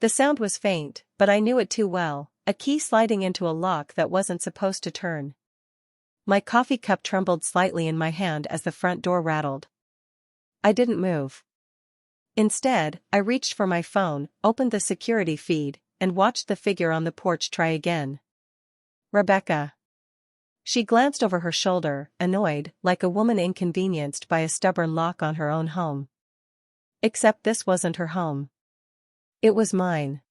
The sound was faint, but I knew it too well, a key sliding into a lock that wasn't supposed to turn. My coffee cup trembled slightly in my hand as the front door rattled. I didn't move. Instead, I reached for my phone, opened the security feed, and watched the figure on the porch try again. Rebecca. She glanced over her shoulder, annoyed, like a woman inconvenienced by a stubborn lock on her own home. Except this wasn't her home. It was mine.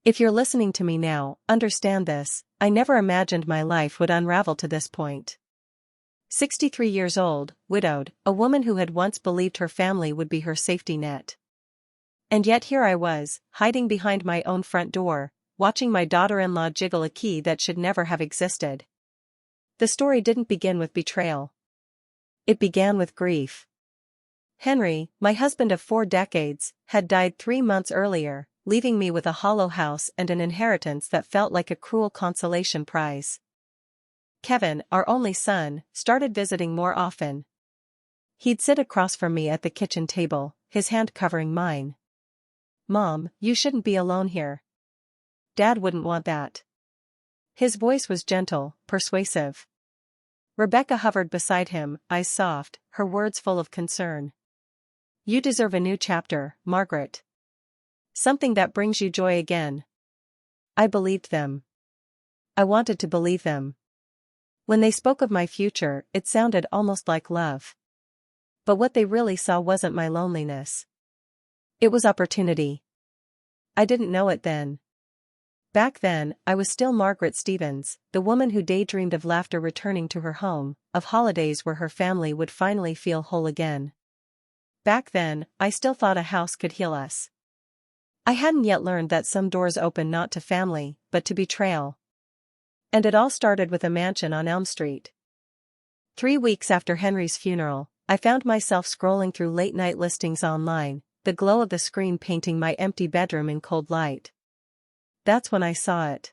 If you're listening to me now, understand this, I never imagined my life would unravel to this point. 63 years old, widowed, a woman who had once believed her family would be her safety net. And yet here I was, hiding behind my own front door, watching my daughter-in-law jiggle a key that should never have existed. The story didn't begin with betrayal. It began with grief. Henry, my husband of 4 decades, had died 3 months earlier, leaving me with a hollow house and an inheritance that felt like a cruel consolation prize. Kevin, our only son, started visiting more often. He'd sit across from me at the kitchen table, his hand covering mine. "Mom, you shouldn't be alone here. Dad wouldn't want that." His voice was gentle, persuasive. Rebecca hovered beside him, eyes soft, her words full of concern. "You deserve a new chapter, Margaret. Something that brings you joy again." I believed them. I wanted to believe them. When they spoke of my future, it sounded almost like love. But what they really saw wasn't my loneliness. It was opportunity. I didn't know it then. Back then, I was still Margaret Stevens, the woman who daydreamed of laughter returning to her home, of holidays where her family would finally feel whole again. Back then, I still thought a house could heal us. I hadn't yet learned that some doors open not to family, but to betrayal. And it all started with a mansion on Elm Street. 3 weeks after Henry's funeral, I found myself scrolling through late-night listings online, the glow of the screen painting my empty bedroom in cold light. That's when I saw it.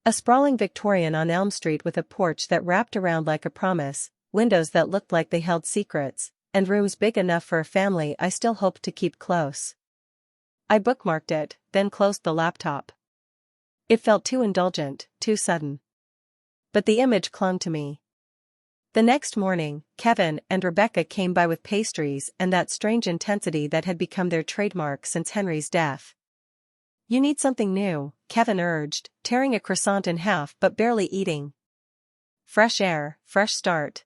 A sprawling Victorian on Elm Street with a porch that wrapped around like a promise, windows that looked like they held secrets, and rooms big enough for a family I still hoped to keep close. I bookmarked it, then closed the laptop. It felt too indulgent, too sudden. But the image clung to me. The next morning, Kevin and Rebecca came by with pastries and that strange intensity that had become their trademark since Henry's death. "You need something new," Kevin urged, tearing a croissant in half but barely eating. "Fresh air, fresh start."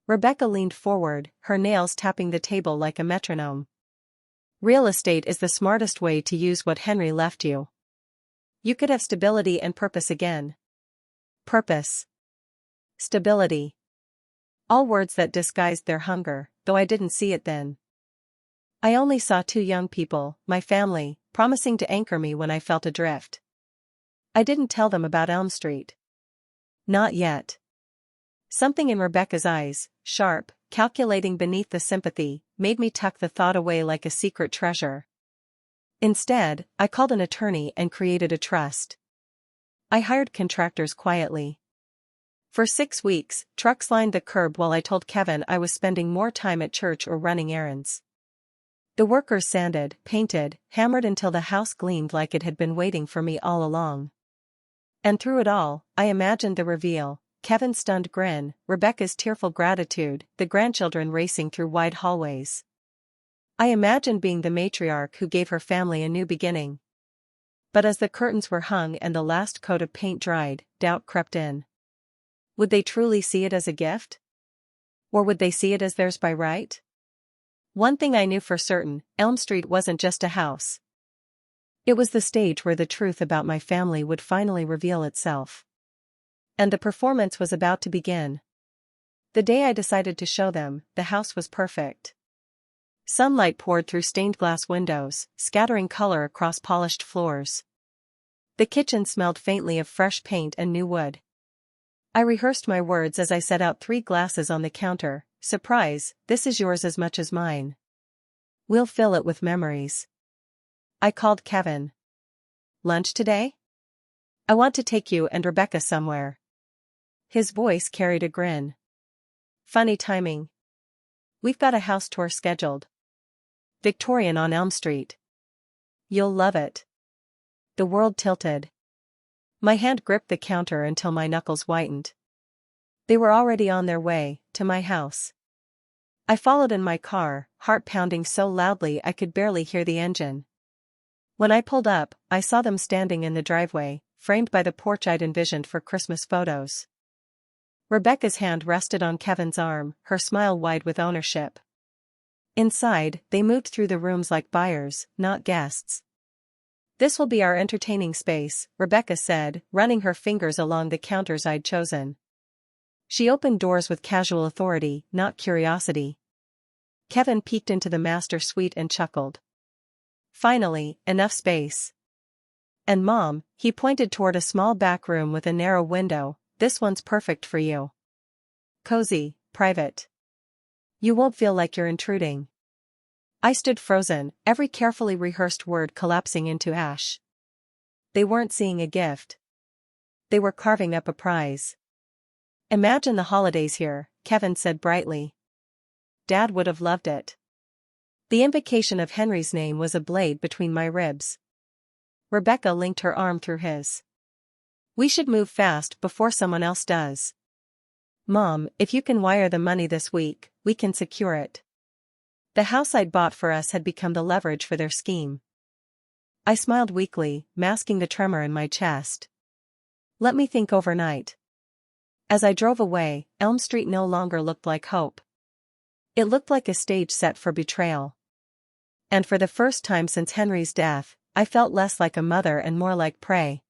Rebecca leaned forward, her nails tapping the table like a metronome. "Real estate is the smartest way to use what Henry left you. You could have stability and purpose again." Purpose. Stability. All words that disguised their hunger, though I didn't see it then. I only saw 2 young people, my family, promising to anchor me when I felt adrift. I didn't tell them about Elm Street. Not yet. Something in Rebecca's eyes, sharp, calculating beneath the sympathy, made me tuck the thought away like a secret treasure. Instead, I called an attorney and created a trust. I hired contractors quietly. For 6 weeks, trucks lined the curb while I told Kevin I was spending more time at church or running errands. The workers sanded, painted, hammered until the house gleamed like it had been waiting for me all along. And through it all, I imagined the reveal, Kevin's stunned grin, Rebecca's tearful gratitude, the grandchildren racing through wide hallways. I imagined being the matriarch who gave her family a new beginning. But as the curtains were hung and the last coat of paint dried, doubt crept in. Would they truly see it as a gift? Or would they see it as theirs by right? One thing I knew for certain, Elm Street wasn't just a house. It was the stage where the truth about my family would finally reveal itself. And the performance was about to begin. The day I decided to show them, the house was perfect. Sunlight poured through stained glass windows, scattering color across polished floors. The kitchen smelled faintly of fresh paint and new wood. I rehearsed my words as I set out 3 glasses on the counter. "Surprise, this is yours as much as mine. We'll fill it with memories." I called Kevin. "Lunch today? I want to take you and Rebecca somewhere." His voice carried a grin. "Funny timing. We've got a house tour scheduled. Victorian on Elm Street." You'll love it. The world tilted. My hand gripped the counter until my knuckles whitened. They were already on their way, to my house. I followed in my car, heart pounding so loudly I could barely hear the engine. When I pulled up, I saw them standing in the driveway, framed by the porch I'd envisioned for Christmas photos. Rebecca's hand rested on Kevin's arm, her smile wide with ownership. Inside, they moved through the rooms like buyers, not guests. "This will be our entertaining space," Rebecca said, running her fingers along the counters I'd chosen. She opened doors with casual authority, not curiosity. Kevin peeked into the master suite and chuckled. "Finally, enough space." "And Mom," he pointed toward a small back room with a narrow window, "this one's perfect for you. Cozy, private. You won't feel like you're intruding." I stood frozen, every carefully rehearsed word collapsing into ash. They weren't seeing a gift. They were carving up a prize. "Imagine the holidays here," Kevin said brightly. "Dad would have loved it." The invocation of Henry's name was a blade between my ribs. Rebecca linked her arm through his. "We should move fast before someone else does. Mom, if you can wire the money this week, we can secure it." The house I'd bought for us had become the leverage for their scheme. I smiled weakly, masking the tremor in my chest. "Let me think overnight." As I drove away, Elm Street no longer looked like hope. It looked like a stage set for betrayal. And for the first time since Henry's death, I felt less like a mother and more like prey.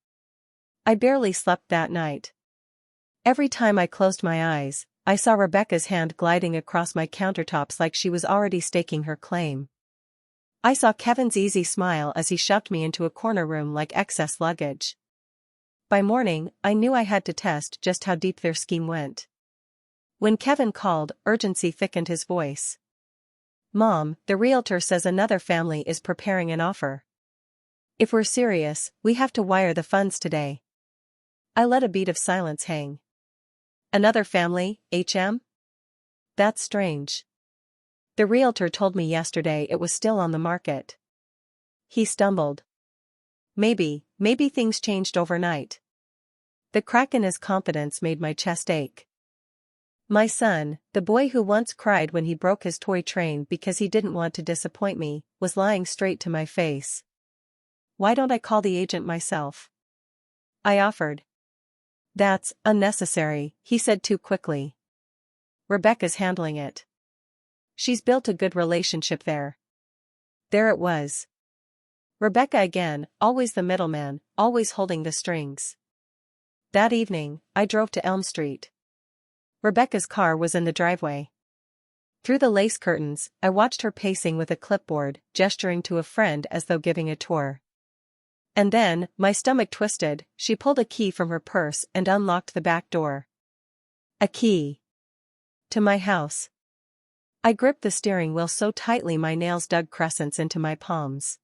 I barely slept that night. Every time I closed my eyes, I saw Rebecca's hand gliding across my countertops like she was already staking her claim. I saw Kevin's easy smile as he shoved me into a corner room like excess luggage. By morning, I knew I had to test just how deep their scheme went. When Kevin called, urgency thickened his voice. "Mom, the realtor says another family is preparing an offer. If we're serious, we have to wire the funds today." I let a beat of silence hang. "Another family, HM? That's strange. The realtor told me yesterday it was still on the market." He stumbled. Maybe things changed overnight." The crack in his confidence made my chest ache. My son, the boy who once cried when he broke his toy train because he didn't want to disappoint me, was lying straight to my face. "Why don't I call the agent myself?" I offered. "That's unnecessary," he said too quickly. "Rebecca's handling it. She's built a good relationship there." There it was. Rebecca again, always the middleman, always holding the strings. That evening, I drove to Elm Street. Rebecca's car was in the driveway. Through the lace curtains, I watched her pacing with a clipboard, gesturing to a friend as though giving a tour. And then, my stomach twisted, she pulled a key from her purse and unlocked the back door. A key. To my house. I gripped the steering wheel so tightly my nails dug crescents into my palms.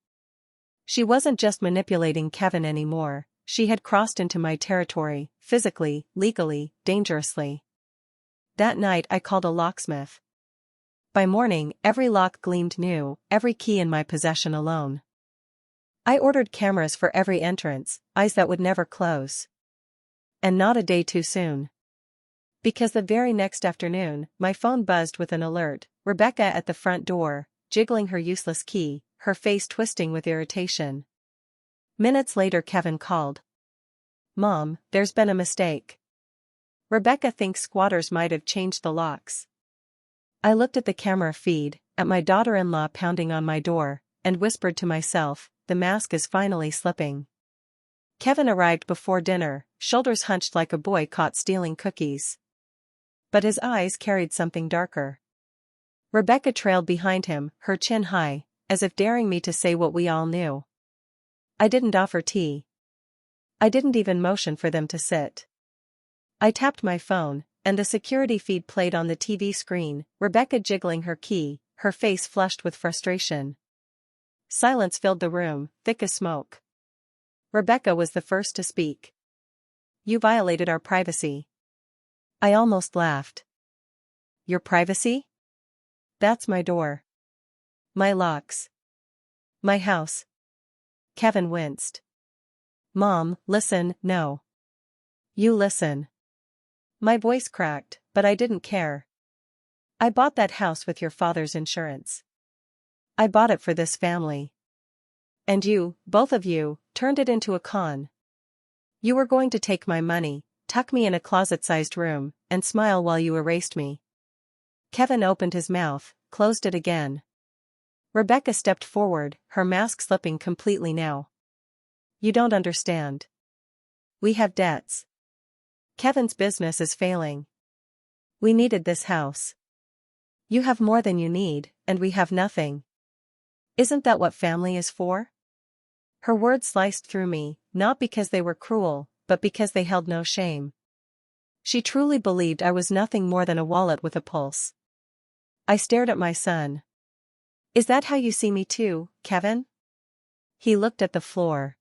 She wasn't just manipulating Kevin anymore, she had crossed into my territory, physically, legally, dangerously. That night I called a locksmith. By morning, every lock gleamed new, every key in my possession alone. I ordered cameras for every entrance, eyes that would never close. And not a day too soon. Because the very next afternoon, my phone buzzed with an alert, Rebecca at the front door, jiggling her useless key, her face twisting with irritation. Minutes later Kevin called. "Mom, there's been a mistake. Rebecca thinks squatters might have changed the locks." I looked at the camera feed, at my daughter-in-law pounding on my door, and whispered to myself, the mask is finally slipping. Kevin arrived before dinner, shoulders hunched like a boy caught stealing cookies. But his eyes carried something darker. Rebecca trailed behind him, her chin high, as if daring me to say what we all knew. I didn't offer tea. I didn't even motion for them to sit. I tapped my phone, and the security feed played on the TV screen, Rebecca jiggling her key, her face flushed with frustration. Silence filled the room, thick as smoke. Rebecca was the first to speak. "You violated our privacy." I almost laughed. "Your privacy? That's my door. My locks. My house. Kevin winced. Mom, listen, no. You listen. My voice cracked, but I didn't care. I bought that house with your father's insurance. I bought it for this family. And you, both of you, turned it into a con. You were going to take my money, tuck me in a closet-sized room, and smile while you erased me. Kevin opened his mouth, closed it again. Rebecca stepped forward, her mask slipping completely now. You don't understand. We have debts. Kevin's business is failing. We needed this house. You have more than you need, and we have nothing. Isn't that what family is for? Her words sliced through me, not because they were cruel, but because they held no shame. She truly believed I was nothing more than a wallet with a pulse. I stared at my son. Is that how you see me too, Kevin? He looked at the floor.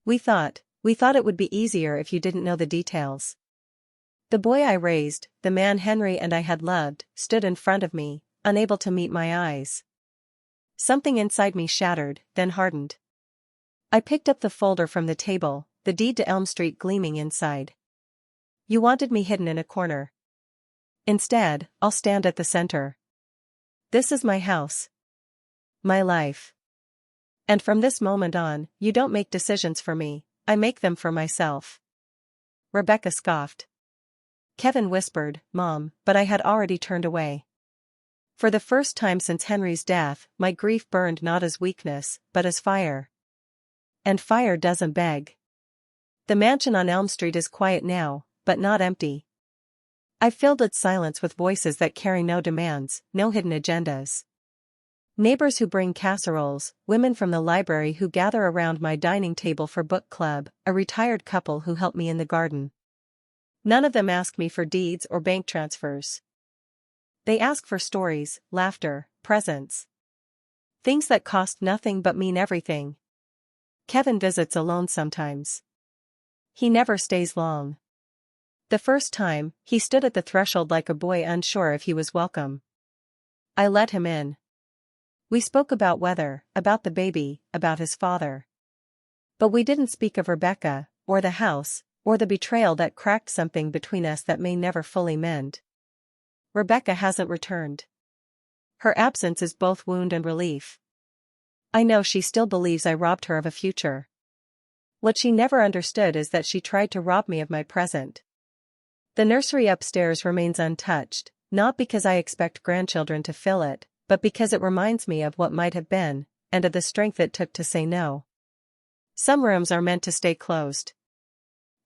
We thought it would be easier if you didn't know the details. The boy I raised, the man Henry and I had loved, stood in front of me, unable to meet my eyes. Something inside me shattered, then hardened. I picked up the folder from the table, the deed to Elm Street gleaming inside. You wanted me hidden in a corner. Instead, I'll stand at the center. This is my house. My life. And from this moment on, you don't make decisions for me, I make them for myself. Rebecca scoffed. Kevin whispered, Mom, but I had already turned away. For the first time since Henry's death, my grief burned not as weakness, but as fire. And fire doesn't beg. The mansion on Elm Street is quiet now, but not empty. I've filled its silence with voices that carry no demands, no hidden agendas. Neighbors who bring casseroles, women from the library who gather around my dining table for book club, a retired couple who help me in the garden. None of them ask me for deeds or bank transfers. They ask for stories, laughter, presents. Things that cost nothing but mean everything. Kevin visits alone sometimes. He never stays long. The first time, he stood at the threshold like a boy unsure if he was welcome. I let him in. We spoke about weather, about the baby, about his father. But we didn't speak of Rebecca, or the house, or the betrayal that cracked something between us that may never fully mend. Rebecca hasn't returned. Her absence is both wound and relief. I know she still believes I robbed her of a future. What she never understood is that she tried to rob me of my present. The nursery upstairs remains untouched, not because I expect grandchildren to fill it, but because it reminds me of what might have been, and of the strength it took to say no. Some rooms are meant to stay closed.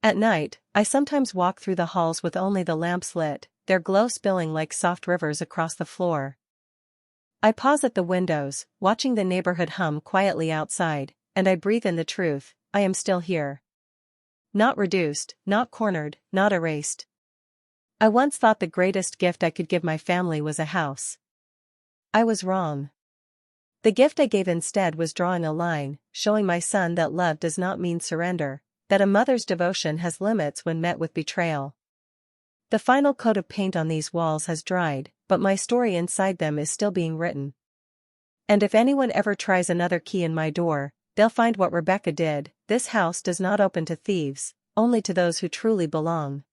At night, I sometimes walk through the halls with only the lamps lit, their glow spilling like soft rivers across the floor. I pause at the windows, watching the neighborhood hum quietly outside, and I breathe in the truth, I am still here. Not reduced, not cornered, not erased. I once thought the greatest gift I could give my family was a house. I was wrong. The gift I gave instead was drawing a line, showing my son that love does not mean surrender, that a mother's devotion has limits when met with betrayal. The final coat of paint on these walls has dried, but my story inside them is still being written. And if anyone ever tries another key in my door, they'll find what Rebecca did. This house does not open to thieves, only to those who truly belong.